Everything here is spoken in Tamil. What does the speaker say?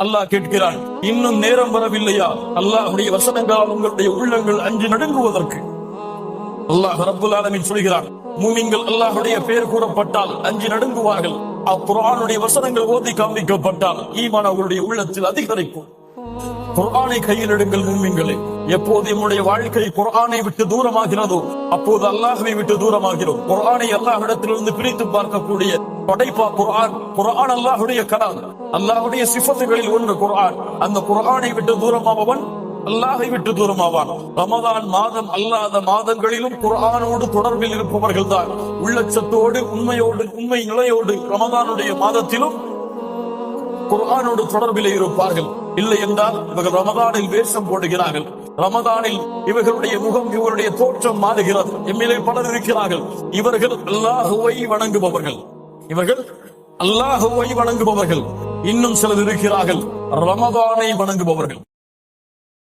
அல்லாஹ் கேட்கிறான், இன்னும் நேரம் வரவில்லையா அல்லாஹ்வுடைய வசனங்களால் உங்களுடைய உள்ளங்கள் அஞ்சு நடுங்குவதற்கு? அல்லாஹ் ரப்புல் ஆலமீன் சொல்கிறான், மூமின்கள் அல்லாஹ்வுடைய பெயர் கூறப்பட்டால் அஞ்சு நடுங்குவார்கள். குர்ஆனுடைய வசனங்கள் ஓதி காண்பிக்கப்பட்டால் ஈமான் அவருடைய உள்ளத்தில் அதிகரிக்கும். குர்ஆனை கையில் எடுங்கள் மூமின்களே. எப்போது நம்முடைய வாழ்க்கை குர்ஆனை விட்டு தூரமாகிறதோ அப்போது அல்லாஹ்வை விட்டு தூரமாகிறோம். குர்ஆனை அல்லாஹ்விடத்திலிருந்து பிரித்து பார்க்கக்கூடிய படைப்பா குர்ஆன். குர்ஆன் அல்லாஹ்வுடைய கலாம், அல்லாஹ்வுடைய சிஃபத்துகளில் ஒன்று குர்ஆன். அந்த குர்ஆனை விட்டு தூரமாபவன் அல்லாஹை விட்டு தூரமாவான். ரமதான் மாதம் அல்லாத மாதங்களிலும் குர்ஆனோடு தொடர்பில் இருப்பவர்கள் தான் உள்ளச்சத்தோடு உண்மை நிலையோடு ரமதானுடைய மாதத்திலும் குர்ஆனோடு தொடர்பில் இருப்பார்கள். இல்லை என்றால் இவர்கள் ரமதானில் வேஷம் போடுகிறார்கள். ரமதானில் இவர்களுடைய முகம், இவருடைய தோற்றம் மாறுகிறது. எம்மிலே பலர் இருக்கிறார்கள், இவர்கள் அல்லாஹுவை வணங்குபவர்கள். இவர்கள் அல்லாஹுவை வணங்குபவர்கள். இன்னும் சிலர் இருக்கிறார்கள் ரமதானை வணங்குபவர்கள்.